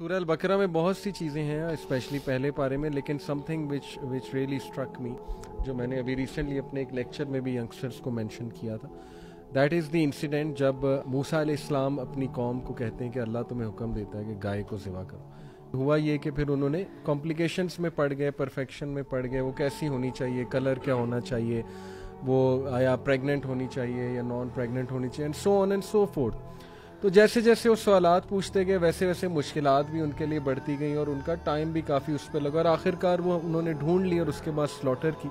सूरह अल बकरा में बहुत सी चीज़ें हैं, स्पेशली पहले पारे में, लेकिन something which really struck me, जो मैंने अभी रिसेंटली अपने एक लेक्चर में भी यंगस्टर्स को मेंशन किया था, दैट इज़ द इंसिडेंट जब मूसा अलैहिस्सलाम अपनी कौम को कहते हैं कि अल्लाह तुम्हें हुक्म देता है कि गाय को ज़िबा करो। हुआ ये कि फिर उन्होंने कॉम्प्लिकेशंस में पड़ गए, परफेक्शन में पड़ गए, वो कैसी होनी चाहिए, कलर क्या होना चाहिए, वो या प्रेग्नेंट होनी चाहिए या नॉन प्रेग्नेंट होनी चाहिए, and so on and so fourth. तो जैसे जैसे वो सवालात पूछते गए वैसे वैसे मुश्किलात भी उनके लिए बढ़ती गई और उनका टाइम भी काफ़ी उस पर लगा और आखिरकार वो उन्होंने ढूंढ ली और उसके बाद स्लॉटर की।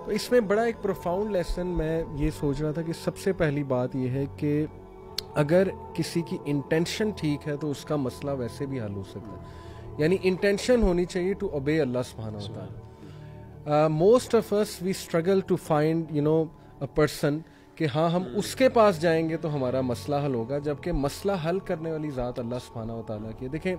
तो इसमें बड़ा एक प्रोफाउंड लेसन मैं ये सोच रहा था कि सबसे पहली बात ये है कि अगर किसी की इंटेंशन ठीक है तो उसका मसला वैसे भी हल हो सकता है। यानी इंटेंशन होनी चाहिए टू ओबे अल्लाह सुब्हानहू व तआला। Most of us we struggle to find a person कि हाँ हम उसके पास जाएंगे तो हमारा मसला हल होगा, जबकि मसला हल करने वाली ज़ात अल्लाह सुब्हानहू व तआला की है। देखें,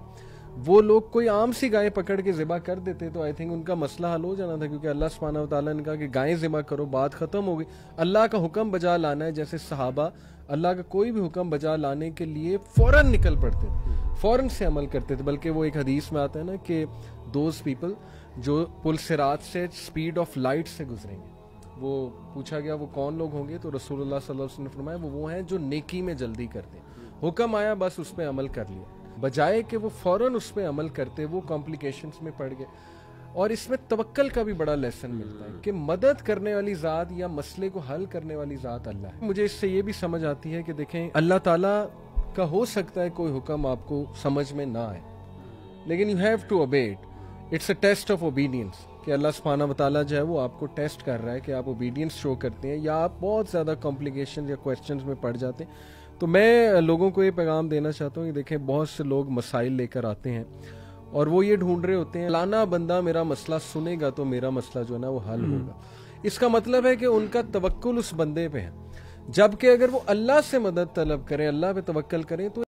वो लोग कोई आम सी गाय पकड़ के ज़िबा कर देते तो आई थिंक उनका मसला हल हो जाना था, क्योंकि अल्लाह सुब्हानहू व तआला ने कहा कि गायें ज़िबा करो, बात ख़त्म हो गई। अल्लाह का हुक्म बजा लाना है, जैसे सहाबा अल्लाह का कोई भी हुक्म बजा लाने के लिए फ़ौरन निकल पड़ते थे, फ़ौरन से अमल करते थे। बल्कि वो एक हदीस में आता है ना कि दोज पीपल जो पुल सिरात से स्पीड ऑफ लाइट से गुजरेंगे, वो पूछा गया वो कौन लोग होंगे, तो रसूलुल्लाह सल्लल्लाहु अलैहि वसल्लम ने फरमाया वो हैं जो नेकी में जल्दी करते हैं। हुक्म आया बस उस पर अमल कर लिया, बजाय कि वो फ़ौरन उस पर अमल करते वो कॉम्प्लिकेशंस में पड़ गए। और इसमें तवक्कल का भी बड़ा लेसन मिलता है कि मदद करने वाली ज़ात या मसले को हल करने वाली ज़ात अल्लाह है। मुझे इससे ये भी समझ आती है कि देखें, अल्लाह ताला का हो सकता है कोई हुक्म आपको समझ में ना आए, लेकिन you have to obey it. It's a test of obedience कि अल्लाह सुब्हानहू व तआला जो है वो आपको टेस्ट कर रहा है कि आप ओबीडियंस शो करते हैं या आप बहुत ज़्यादा कॉम्प्लिकेशन या क्वेश्चंस में पड़ जाते हैं। तो मैं लोगों को ये पैगाम देना चाहता हूँ कि देखें, बहुत से लोग मसाइल लेकर आते हैं और वो ये ढूंढ रहे होते हैं फलाना बंदा मेरा मसला सुनेगा तो मेरा मसला जो है ना वो हल होगा। इसका मतलब है कि उनका तवक्कुल उस बंदे पे है, जबकि अगर वो अल्लाह से मदद तलब करें, अल्लाह पे तवक्कल करें तो